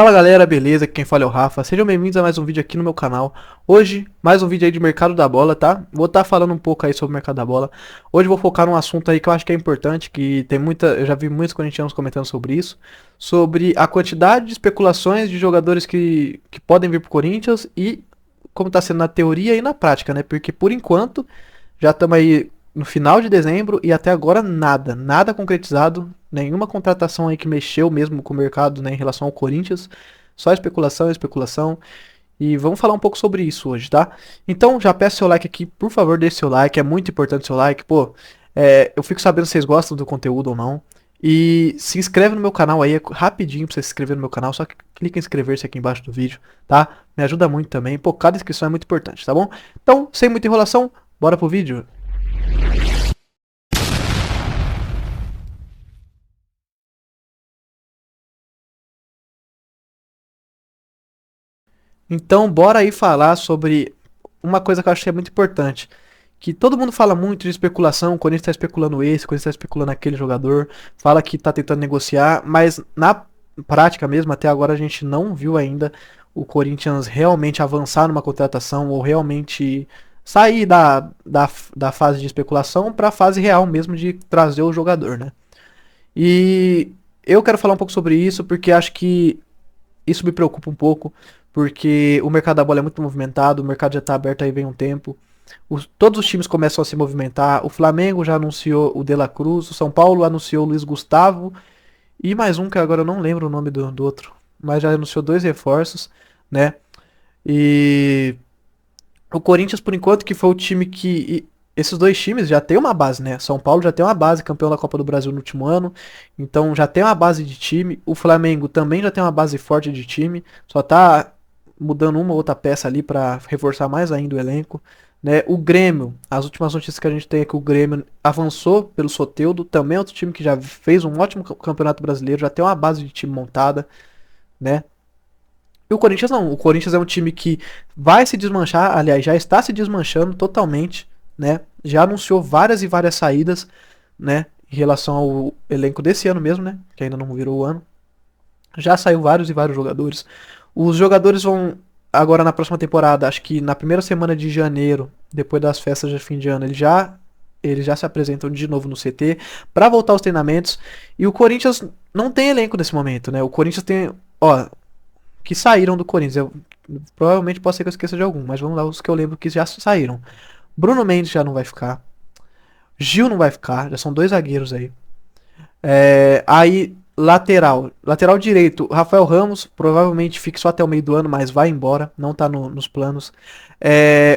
Fala galera, beleza? Quem fala é o Rafa. Sejam bem-vindos a mais um vídeo aqui no meu canal. Hoje, mais um vídeo aí de mercado da bola, tá? Vou estar falando um pouco aí sobre o mercado da bola. Hoje vou focar num assunto aí que eu acho que é importante, que tem eu já vi muitos corintianos comentando sobre isso, sobre a quantidade de especulações de jogadores que podem vir pro Corinthians e como tá sendo na teoria e na prática, né? Porque por enquanto já estamos aí no final de dezembro e até agora nada concretizado, nenhuma contratação aí que mexeu mesmo com o mercado, né, em relação ao Corinthians, só especulação, especulação. E vamos falar um pouco sobre isso hoje, tá? Então já peço seu like aqui, por favor, deixe seu like, é muito importante seu like, pô. Eu fico sabendo se vocês gostam do conteúdo ou não. E se inscreve no meu canal aí, é rapidinho pra você se inscrever no meu canal, só clica em inscrever-se aqui embaixo do vídeo, tá? Me ajuda muito também, pô, cada inscrição é muito importante, tá bom? Então, sem muita enrolação, bora pro vídeo. Então, bora aí falar sobre uma coisa que eu acho que é muito importante. Que todo mundo fala muito de especulação, o Corinthians está especulando esse, o Corinthians está especulando aquele jogador, fala que está tentando negociar, mas na prática mesmo, até agora a gente não viu ainda o Corinthians realmente avançar numa contratação ou realmente sair da fase de especulação para a fase real mesmo de trazer o jogador, né? E eu quero falar um pouco sobre isso porque acho que isso me preocupa um pouco, porque o mercado da bola é muito movimentado, o mercado já está aberto aí vem um tempo. Todos os times começam a se movimentar. O Flamengo já anunciou o De La Cruz, o São Paulo anunciou o Luiz Gustavo e mais um que agora eu não lembro o nome do outro, mas já anunciou dois reforços, né? E o Corinthians, por enquanto, que foi o time esses dois times já tem uma base, né? São Paulo já tem uma base, campeão da Copa do Brasil no último ano. Então já tem uma base de time. O Flamengo também já tem uma base forte de time. Só tá mudando uma ou outra peça ali para reforçar mais ainda o elenco. Né? O Grêmio, as últimas notícias que a gente tem é que o Grêmio avançou pelo Soteldo. Também é outro time que já fez um ótimo campeonato brasileiro. Já tem uma base de time montada. Né? E o Corinthians não. O Corinthians é um time que vai se desmanchar, aliás, já está se desmanchando totalmente, né? Já anunciou várias e várias saídas, né? Em relação ao elenco desse ano mesmo, né? Que ainda não virou o ano. Já saiu vários e vários jogadores. Os jogadores vão agora na próxima temporada, acho que na primeira semana de janeiro, depois das festas de fim de ano, eles já se apresentam de novo no CT para voltar aos treinamentos. E o Corinthians não tem elenco nesse momento, né? O Corinthians tem, ó, que saíram do Corinthians. Provavelmente pode ser que eu esqueça de algum, mas vamos lá os que eu lembro que já saíram. Bruno Mendes já não vai ficar. Gil não vai ficar, já são dois zagueiros aí. Aí, lateral direito, Rafael Ramos, provavelmente fique só até o meio do ano, mas vai embora, não tá nos planos.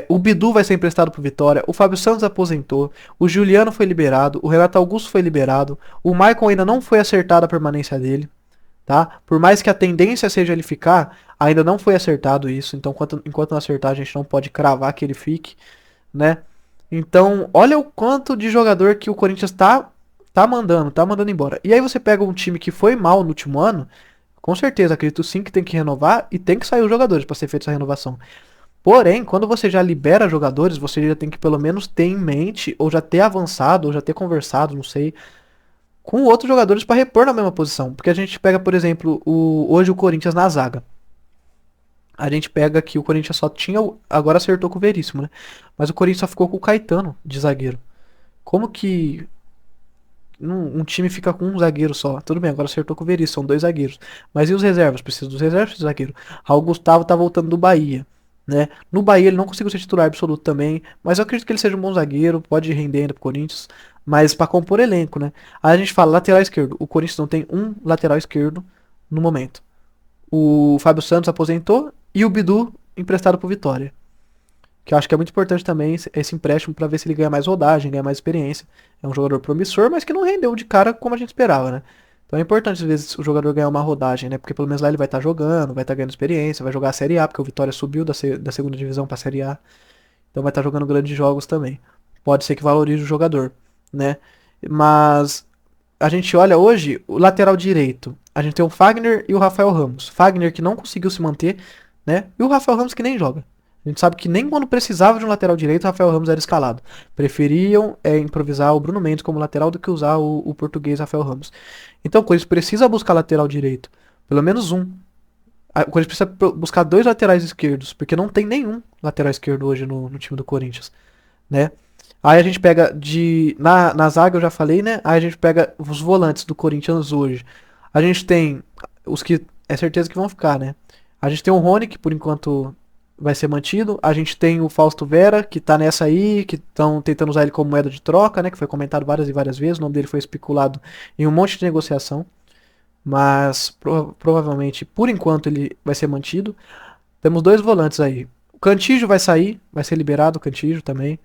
O Bidu vai ser emprestado pro Vitória, o Fábio Santos aposentou, o Juliano foi liberado, o Renato Augusto foi liberado, o Maicon ainda não foi acertada a permanência dele. Tá? Por mais que a tendência seja ele ficar, ainda não foi acertado isso. Então, enquanto não acertar, a gente não pode cravar que ele fique, né? Então, olha o quanto de jogador que o Corinthians tá mandando embora. E aí você pega um time que foi mal no último ano, com certeza, acredito sim que tem que renovar e tem que sair os jogadores para ser feita essa renovação. Porém, quando você já libera jogadores, você já tem que pelo menos ter em mente, ou já ter avançado, ou já ter conversado, não sei, com outros jogadores para repor na mesma posição. Porque a gente pega, por exemplo, hoje o Corinthians na zaga. A gente pega que o Corinthians só tinha. Agora acertou com o Veríssimo, né? Mas o Corinthians só ficou com o Caetano de zagueiro. Como que um time fica com um zagueiro só? Tudo bem, agora acertou com o Veríssimo, são dois zagueiros. Mas e os reservas? Precisa dos reservas de zagueiro. Raul Gustavo tá voltando do Bahia. Né? No Bahia ele não conseguiu ser titular absoluto também, mas eu acredito que ele seja um bom zagueiro, pode render ainda pro Corinthians, mas para compor elenco, né? Aí a gente fala lateral esquerdo, o Corinthians não tem um lateral esquerdo no momento. O Fábio Santos aposentou e o Bidu emprestado pro Vitória, que eu acho que é muito importante também esse empréstimo para ver se ele ganha mais rodagem, ganha mais experiência. É um jogador promissor, mas que não rendeu de cara como a gente esperava, né? Então é importante às vezes o jogador ganhar uma rodagem, né? Porque pelo menos lá ele vai estar jogando, vai estar ganhando experiência, vai jogar a Série A, porque o Vitória subiu da segunda divisão para a Série A. Então vai estar jogando grandes jogos também. Pode ser que valorize o jogador, né? Mas a gente olha hoje o lateral direito. A gente tem o Fagner e o Rafael Ramos. Fagner que não conseguiu se manter, né? E o Rafael Ramos que nem joga. A gente sabe que nem quando precisava de um lateral direito, o Rafael Ramos era escalado. Preferiam improvisar o Bruno Mendes como lateral do que usar o português Rafael Ramos. Então, com isso, precisa buscar lateral direito. Pelo menos um. O Corinthians precisa buscar dois laterais esquerdos, porque não tem nenhum lateral esquerdo hoje no time do Corinthians, né? Aí a gente pega na zaga eu já falei, né? Aí a gente pega os volantes do Corinthians hoje. A gente tem os que é certeza que vão ficar, né? A gente tem o Rony, que por enquanto vai ser mantido. A gente tem o Fausto Vera, que tá nessa aí, que estão tentando usar ele como moeda de troca, né? Que foi comentado várias e várias vezes. O nome dele foi especulado em um monte de negociação. Mas provavelmente, por enquanto, ele vai ser mantido. Temos dois volantes aí. O Cantígio vai sair, vai ser liberado o Cantígio também.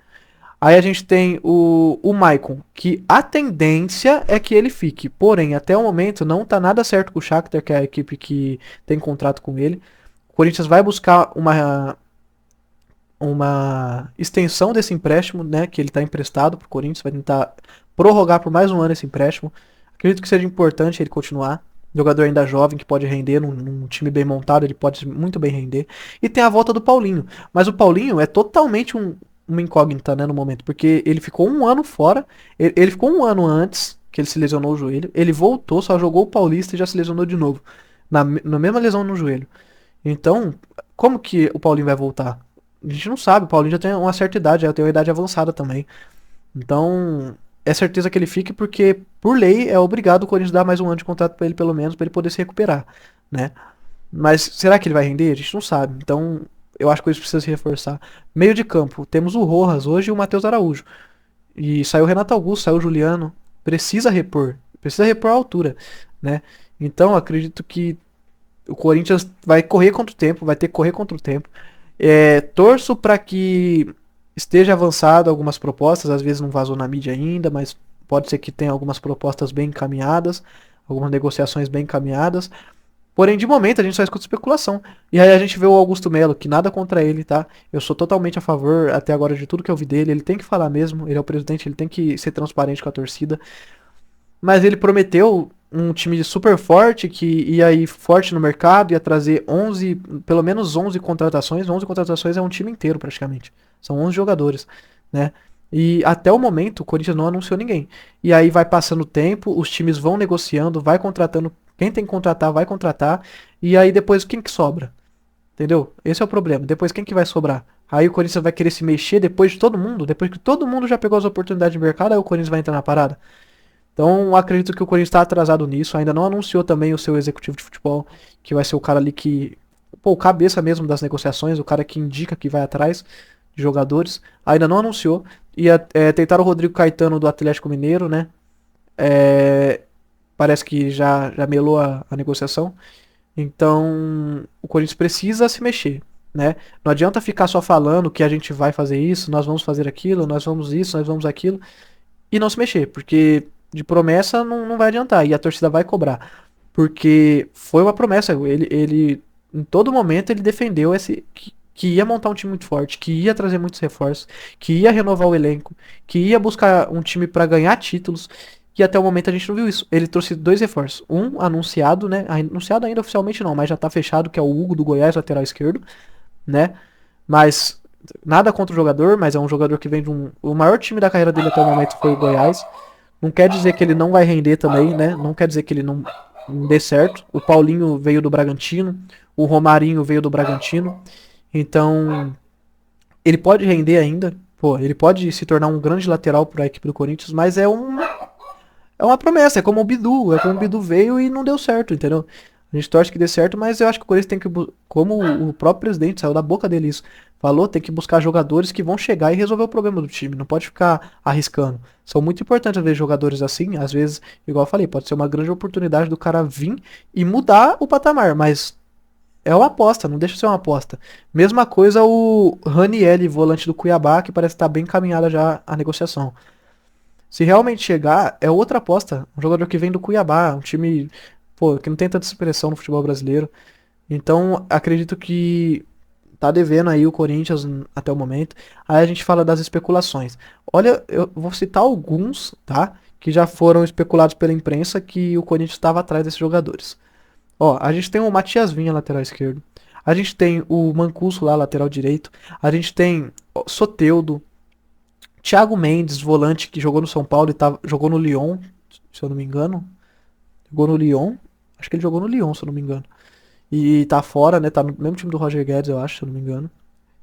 Aí a gente tem o Maicon, que a tendência é que ele fique. Porém, até o momento não tá nada certo com o Shakhtar, que é a equipe que tem contrato com ele. O Corinthians vai buscar uma extensão desse empréstimo, né, que ele está emprestado pro Corinthians, vai tentar prorrogar por mais um ano esse empréstimo. Acredito que seja importante ele continuar. Jogador ainda jovem que pode render num time bem montado, ele pode muito bem render. E tem a volta do Paulinho. Mas o Paulinho é totalmente uma incógnita, né, no momento, porque ele ficou um ano fora. Ele ficou um ano antes que ele se lesionou o joelho. Ele voltou, só jogou o Paulista e já se lesionou de novo. Na mesma lesão no joelho. Então, como que o Paulinho vai voltar? A gente não sabe, o Paulinho já tem uma certa idade, já tem uma idade avançada também. Então, é certeza que ele fique porque, por lei, é obrigado o Corinthians dar mais um ano de contrato pra ele, pelo menos, pra ele poder se recuperar, né? Mas será que ele vai render? A gente não sabe. Então, eu acho que eles precisam se reforçar. Meio de campo, temos o Rojas hoje e o Matheus Araújo. E saiu o Renato Augusto, saiu o Juliano. Precisa repor a altura, né? Então, acredito que o Corinthians vai correr contra o tempo, vai ter que correr contra o tempo. Torço para que esteja avançado algumas propostas, às vezes não vazou na mídia ainda, mas pode ser que tenha algumas propostas bem encaminhadas, algumas negociações bem encaminhadas. Porém, de momento, a gente só escuta especulação. E aí a gente vê o Augusto Melo, que nada contra ele, tá? Eu sou totalmente a favor, até agora, de tudo que eu vi dele. Ele tem que falar mesmo, ele é o presidente, ele tem que ser transparente com a torcida. Mas ele prometeu um time super forte, que ia ir forte no mercado, ia trazer 11, pelo menos 11 contratações. 11 contratações é um time inteiro, praticamente. São 11 jogadores, né? E até o momento, o Corinthians não anunciou ninguém. E aí vai passando o tempo, os times vão negociando, vai contratando. Quem tem que contratar, vai contratar. E aí depois, quem que sobra? Entendeu? Esse é o problema. Depois, quem que vai sobrar? Aí o Corinthians vai querer se mexer depois de todo mundo? Depois que todo mundo já pegou as oportunidades de mercado, aí o Corinthians vai entrar na parada? Então, acredito que o Corinthians está atrasado nisso. Ainda não anunciou também o seu executivo de futebol, que vai ser o cara ali que. Pô, o cabeça mesmo das negociações, o cara que indica que vai atrás de jogadores. Ainda não anunciou. Tentaram o Rodrigo Caetano do Atlético Mineiro, né? É, parece que já melou a negociação. Então, o Corinthians precisa se mexer, né? Não adianta ficar só falando que a gente vai fazer isso, nós vamos fazer aquilo, nós vamos isso, nós vamos aquilo e não se mexer, porque de promessa não vai adiantar e a torcida vai cobrar, porque foi uma promessa. Ele em todo momento ele defendeu que ia montar um time muito forte, que ia trazer muitos reforços, que ia renovar o elenco, que ia buscar um time para ganhar títulos. E até o momento a gente não viu isso. Ele trouxe dois reforços. Um anunciado, né? Anunciado ainda oficialmente não, mas já tá fechado, que é o Hugo do Goiás, lateral esquerdo, né? Mas nada contra o jogador, mas é um jogador que vem de um. O maior time da carreira dele até o momento foi o Goiás. Não quer dizer que ele não vai render também, né? Não quer dizer que ele não dê certo. O Paulinho veio do Bragantino, o Romarinho veio do Bragantino. Então, ele pode render ainda. Pô, ele pode se tornar um grande lateral para a equipe do Corinthians, mas é uma promessa, é como o Bidu. É como o Bidu veio e não deu certo, entendeu? A gente torce que dê certo, mas eu acho que o Corinthians tem que. Como o próprio presidente saiu da boca dele isso, falou, tem que buscar jogadores que vão chegar e resolver o problema do time. Não pode ficar arriscando. São muito importantes, às vezes, jogadores assim. Às vezes, igual eu falei, pode ser uma grande oportunidade do cara vir e mudar o patamar, mas é uma aposta, não deixa de ser uma aposta. Mesma coisa o Ranieri, volante do Cuiabá, que parece estar bem encaminhada já a negociação. Se realmente chegar, é outra aposta. Um jogador que vem do Cuiabá, um time, pô, que não tem tanta expressão no futebol brasileiro. Então, acredito que tá devendo aí o Corinthians até o momento. Aí a gente fala das especulações. Olha, eu vou citar alguns, tá? Que já foram especulados pela imprensa que o Corinthians estava atrás desses jogadores. Ó, a gente tem o Matias Vinha, lateral esquerdo. A gente tem o Mancuso lá, lateral direito. A gente tem o Soteldo, Thiago Mendes, volante que jogou no São Paulo e jogou no Lyon, se eu não me engano. Jogou no Lyon. Acho que ele jogou no Lyon, se eu não me engano. e tá fora, né? Tá no mesmo time do Roger Guedes, eu acho, se eu não me engano.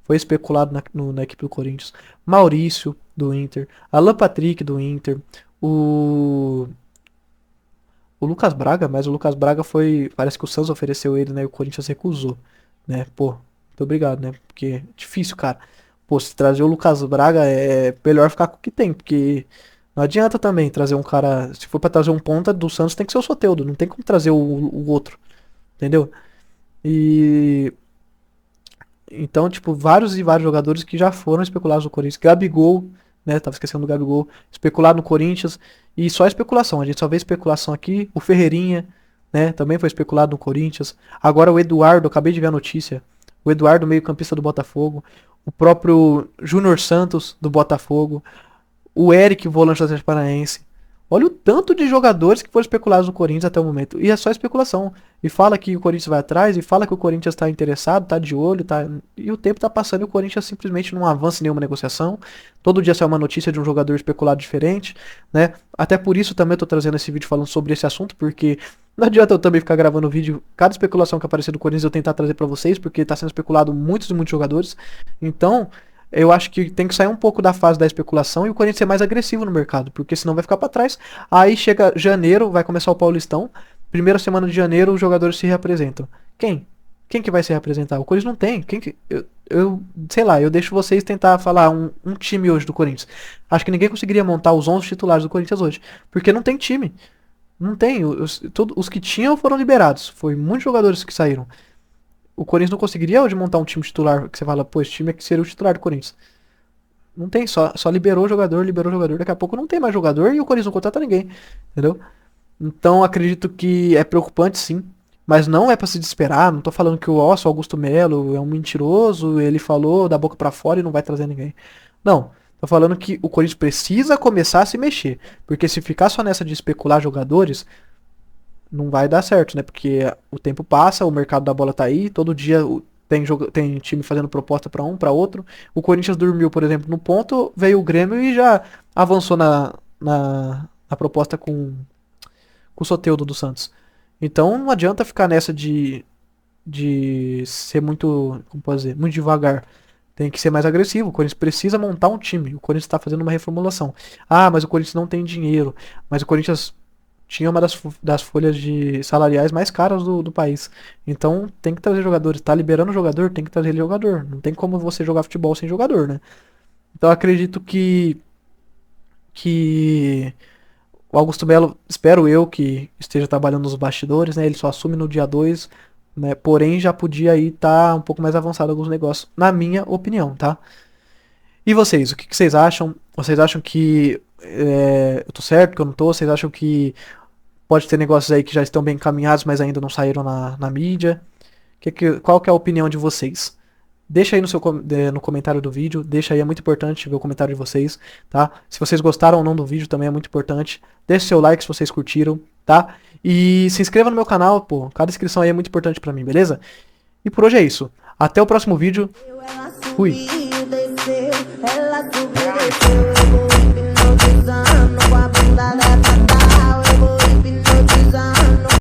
Foi especulado na equipe do Corinthians. Maurício, do Inter. Alan Patrick, do Inter. O, o Lucas Braga, mas o Lucas Braga foi. Parece que o Santos ofereceu ele, né? E o Corinthians recusou, né? Pô, muito obrigado, né? Porque é difícil, cara. Pô, se trazer o Lucas Braga é melhor ficar com o que tem, porque não adianta também trazer um cara. Se for pra trazer um ponta do Santos, tem que ser o Soteldo. Não tem como trazer o outro, entendeu? E então, tipo, vários e vários jogadores que já foram especulados no Corinthians. Gabigol, né? Tava esquecendo do Gabigol. Especulado no Corinthians. E só especulação. A gente só vê especulação aqui. O Ferreirinha, né? Também foi especulado no Corinthians. Agora o Eduardo, acabei de ver a notícia. O Eduardo, meio-campista do Botafogo. O próprio Júnior Santos, do Botafogo. O Eric, volante do Atlético Paranaense. Olha o tanto de jogadores que foram especulados no Corinthians até o momento. E é só especulação. E fala que o Corinthians vai atrás, e fala que o Corinthians está interessado, tá de olho, tá. E o tempo tá passando e o Corinthians simplesmente não avança em nenhuma negociação. Todo dia sai uma notícia de um jogador especulado diferente, né? Até por isso também eu tô trazendo esse vídeo falando sobre esse assunto, porque não adianta eu também ficar gravando vídeo, cada especulação que aparecer do Corinthians eu tentar trazer pra vocês, porque tá sendo especulado muitos e muitos jogadores. Então, eu acho que tem que sair um pouco da fase da especulação e o Corinthians ser mais agressivo no mercado, porque senão vai ficar pra trás. Aí chega janeiro, vai começar o Paulistão. Primeira semana de janeiro, os jogadores se reapresentam. Quem? Quem que vai se reapresentar? O Corinthians não tem. Quem que. Sei lá, eu deixo vocês tentar falar um time hoje do Corinthians. Acho que ninguém conseguiria montar os 11 titulares do Corinthians hoje. Porque não tem time. Não tem. Os que tinham foram liberados. Foi muitos jogadores que saíram. O Corinthians não conseguiria hoje montar um time titular que você fala, pô, esse time é que seria o titular do Corinthians. Não tem, só liberou o jogador. Daqui a pouco não tem mais jogador e o Corinthians não contrata ninguém. Entendeu? Então acredito que é preocupante sim, mas não é pra se desesperar. Não tô falando que o Augusto Melo é um mentiroso, ele falou da boca pra fora e não vai trazer ninguém. Não, tô falando que o Corinthians precisa começar a se mexer, porque se ficar só nessa de especular jogadores, não vai dar certo, né? Porque o tempo passa, o mercado da bola tá aí, todo dia tem time fazendo proposta pra um, pra outro. O Corinthians dormiu, por exemplo, no ponto, veio o Grêmio e já avançou na proposta com o Soteldo do Santos. Então não adianta ficar nessa de ser muito, como posso dizer, muito devagar. Tem que ser mais agressivo. O Corinthians precisa montar um time. O Corinthians está fazendo uma reformulação. Ah, mas o Corinthians não tem dinheiro. Mas o Corinthians tinha uma das folhas de salariais mais caras do país. Então tem que trazer jogadores. Tá liberando jogador, tem que trazer jogador. Não tem como você jogar futebol sem jogador, né? Então eu acredito que o Augusto Melo, espero eu que esteja trabalhando nos bastidores, né? Ele só assume no dia 2, né? Porém, já podia aí estar um pouco mais avançado alguns negócios, na minha opinião, tá? E vocês, o que vocês acham? Vocês acham que eu tô certo, que eu não tô? Vocês acham que pode ter negócios aí que já estão bem encaminhados, mas ainda não saíram na mídia? Qual que é a opinião de vocês? Deixa aí no comentário do vídeo, deixa aí, é muito importante ver o comentário de vocês, tá? Se vocês gostaram ou não do vídeo também é muito importante. Deixa seu like se vocês curtiram, tá? E se inscreva no meu canal, pô, cada inscrição aí é muito importante pra mim, beleza? E por hoje é isso. Até o próximo vídeo. Fui.